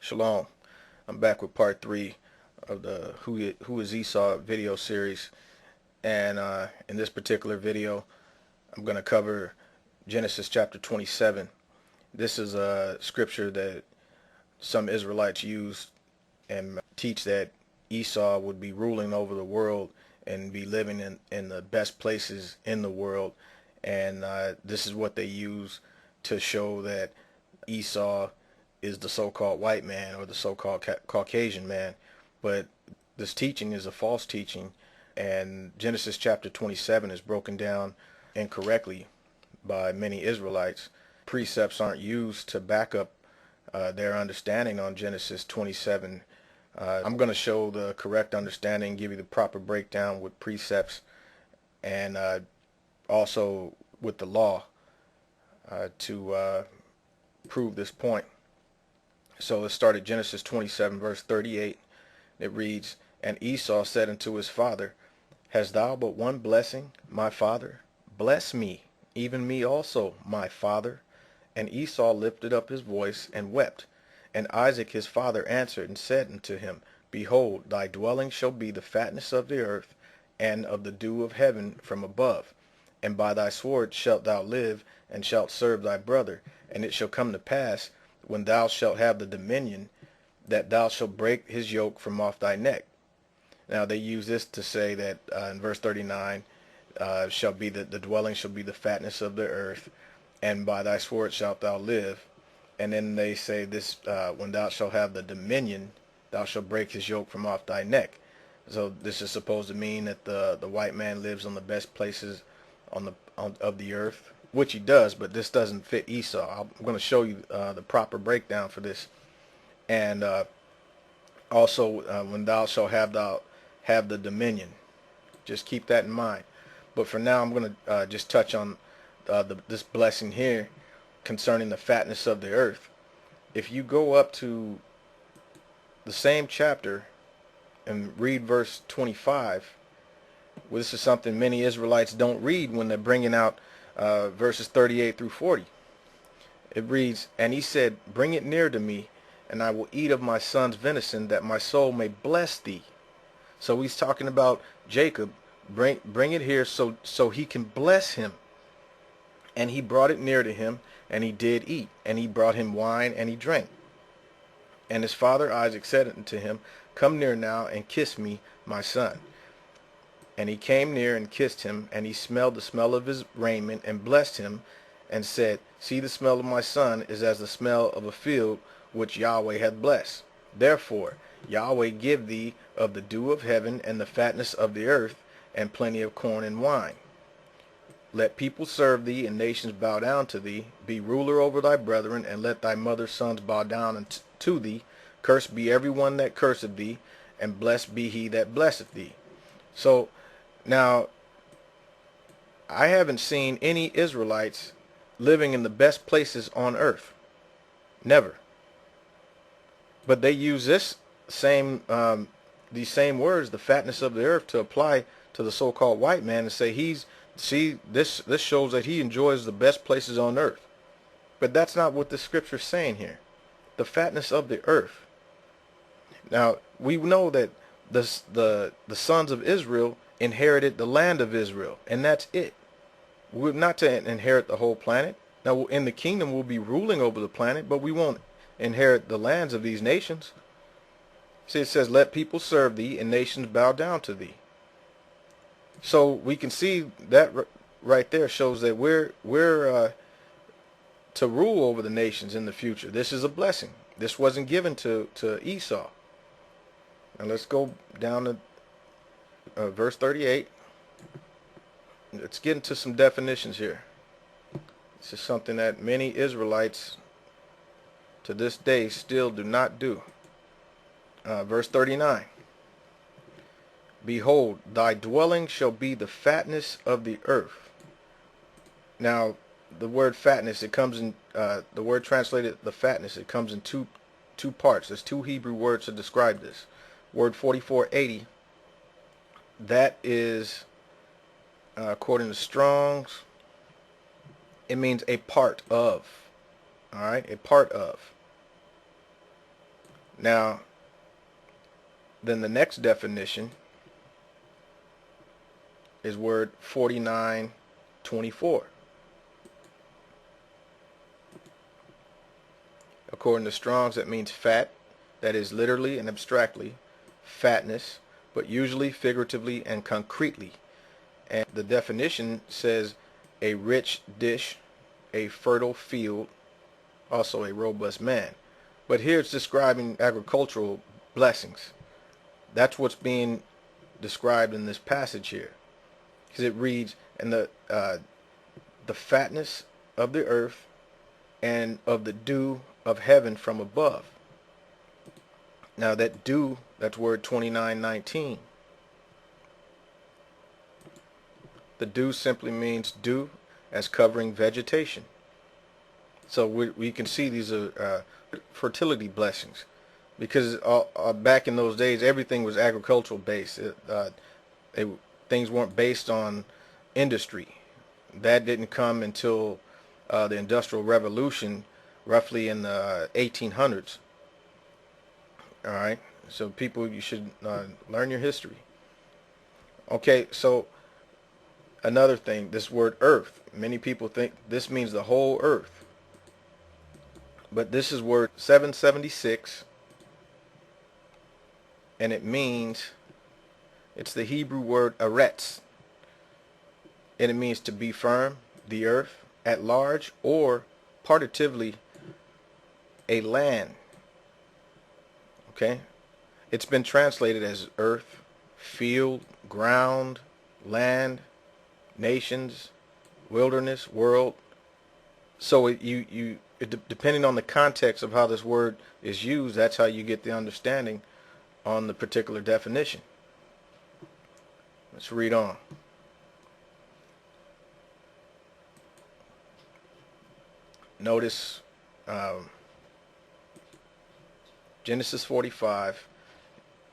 Shalom. I'm back with part 3 of the Who is Esau video series, and in this particular video I'm going to cover Genesis chapter 27. This is a scripture that some Israelites use and teach that Esau would be ruling over the world and be living in the best places in the world, and this is what they use to show that Esau is the so-called white man or the so-called Caucasian man. But this teaching is a false teaching, and Genesis chapter 27 is broken down incorrectly by many Israelites. Precepts aren't used to back up their understanding on Genesis 27. I'm going to show the correct understanding, give you the proper breakdown with precepts, and also with the law to prove this point. So let's start at Genesis 27 verse 38. It reads, "And Esau said unto his father, Hast thou but one blessing, my father? Bless me, even me also, my father. And Esau lifted up his voice and wept. And Isaac his father answered and said unto him, Behold, thy dwelling shall be the fatness of the earth, and of the dew of heaven from above. And by thy sword shalt thou live, and shalt serve thy brother. And it shall come to pass, when thou shalt have the dominion, that thou shalt break his yoke from off thy neck." Now they use this to say that in verse 39, shall be the dwelling shall be the fatness of the earth, and by thy sword shalt thou live. And then they say this, when thou shalt have the dominion, thou shalt break his yoke from off thy neck. So this is supposed to mean that the white man lives on the best places of the earth, which he does, but this doesn't fit Esau. I'm going to show you the proper breakdown for this. And also, when thou shalt have the dominion, just keep that in mind. But for now, I'm going to just touch on this blessing here concerning the fatness of the earth. If you go up to the same chapter and read verse 25, well, this is something many Israelites don't read when they're bringing out verses 38 through 40. It reads, "And he said, Bring it near to me, and I will eat of my son's venison, that my soul may bless thee." So he's talking about Jacob. Bring it here so he can bless him. And he brought it near to him, and he did eat. And he brought him wine, and he drank. And his father Isaac said unto him, Come near now, and kiss me, my son. And he came near and kissed him, and he smelled the smell of his raiment, and blessed him, and said, See, the smell of my son is as the smell of a field which Yahweh hath blessed. Therefore Yahweh give thee of the dew of heaven, and the fatness of the earth, and plenty of corn and wine. Let people serve thee, and nations bow down to thee. Be ruler over thy brethren, and let thy mother's sons bow down to thee. Cursed be every one that curseth thee, and blessed be he that blesseth thee." So now, I haven't seen any Israelites living in the best places on earth. Never. But they use these same words, the fatness of the earth, to apply to the so-called white man and say this shows that he enjoys the best places on earth. But that's not what the scripture is saying here. The fatness of the earth. Now, we know that the sons of Israel inherited the land of Israel, and that's it. We're not to inherit the whole planet. Now, in the kingdom, we'll be ruling over the planet, but we won't inherit the lands of these nations. See, it says, "Let people serve thee, and nations bow down to thee." So we can see that right there shows that we're to rule over the nations in the future. This is a blessing. This wasn't given to Esau. Now let's go down to verse 38. Let's get into some definitions here. This is something that many Israelites to this day still do not do. Verse 39. "Behold, thy dwelling shall be the fatness of the earth." Now, the word fatness, it comes in the word translated the fatness. It comes in two parts. There's two Hebrew words to describe this. Word 4480. That is, according to Strong's, it means a part of. All right, a part of. Now, then the next definition is word 4924. According to Strong's, that means fat, that is literally and abstractly fatness, but usually figuratively and concretely. And the definition says a rich dish, a fertile field, also a robust man. But here it's describing agricultural blessings. That's what's being described in this passage here, because it reads, "And the fatness of the earth and of the dew of heaven from above." Now that dew, that's word 2919. The dew simply means dew as covering vegetation. So we can see these are fertility blessings, because back in those days everything was agricultural based. Things weren't based on industry. That didn't come until the Industrial Revolution, roughly in the 1800s. All right, so people, you should learn your history. Okay, so another thing, this word earth, many people think this means the whole earth, but this is word 776, and it means, it's the Hebrew word eretz, and it means to be firm, the earth, at large, or partitively a land. Okay, it's been translated as earth, field, ground, land, nations, wilderness, world. So depending on the context of how this word is used, that's how you get the understanding on the particular definition. Let's read on. Notice Genesis 45,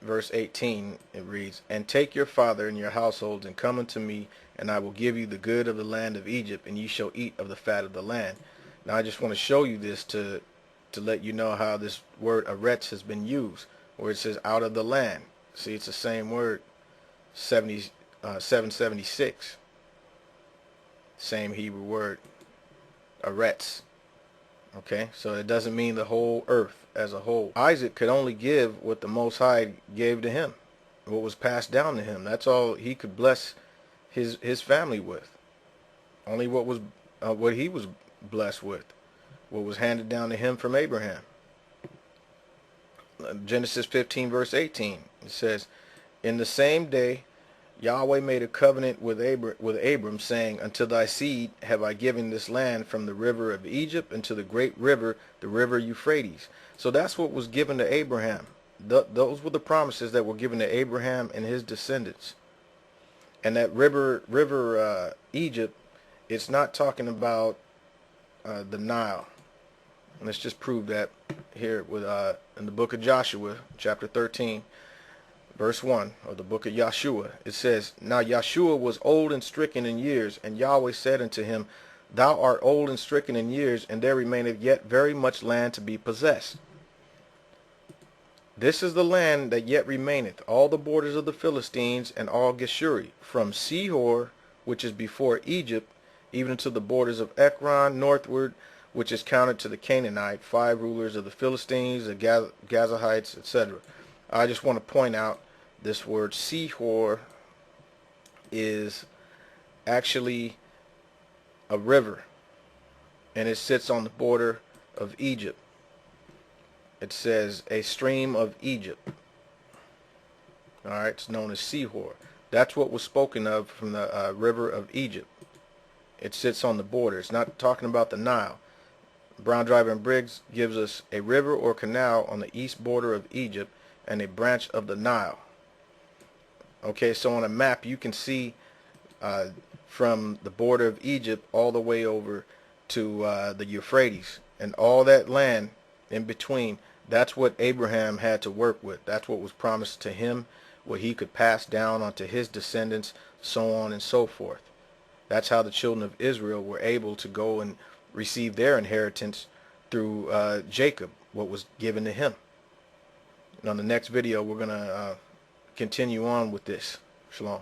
verse 18, it reads, "And take your father and your households, and come unto me, and I will give you the good of the land of Egypt, and ye shall eat of the fat of the land." Now I just want to show you this to let you know how this word eretz has been used, where it says out of the land. See, it's the same word, 776. Same Hebrew word, eretz. Okay, so it doesn't mean the whole earth as a whole. Isaac could only give what the Most High gave to him, what was passed down to him. That's all he could bless his family with. Only what he was blessed with, what was handed down to him from Abraham. Genesis 15, verse 18, it says, "In the same day Yahweh made a covenant with Abram, saying, Unto thy seed have I given this land from the river of Egypt unto the great river, the river Euphrates." So that's what was given to Abraham. Those were the promises that were given to Abraham and his descendants. And that river Egypt, it's not talking about the Nile. And let's just prove that here with in the book of Joshua, chapter 13. Verse 1 of the book of Yahshua, it says, "Now Yahshua was old and stricken in years, and Yahweh said unto him, Thou art old and stricken in years, and there remaineth yet very much land to be possessed. This is the land that yet remaineth, all the borders of the Philistines, and all Geshuri, from Sihor, which is before Egypt, even to the borders of Ekron northward, which is counted to the Canaanite, 5 rulers of the Philistines, the Gazahites, etc." I just want to point out this word Sihor is actually a river, and it sits on the border of Egypt. It says a stream of Egypt. All right, it's known as Sihor. That's what was spoken of from the river of Egypt. It sits on the border. It's not talking about the Nile. Brown, Driver, and Briggs gives us a river or canal on the east border of Egypt and a branch of the Nile. Okay, so on a map you can see from the border of Egypt all the way over to the Euphrates, and all that land in between. That's what Abraham had to work with. That's what was promised to him, what he could pass down onto his descendants, so on and so forth. That's how the children of Israel were able to go and receive their inheritance through Jacob, what was given to him. And on the next video, we're going to continue on with this. Shalom.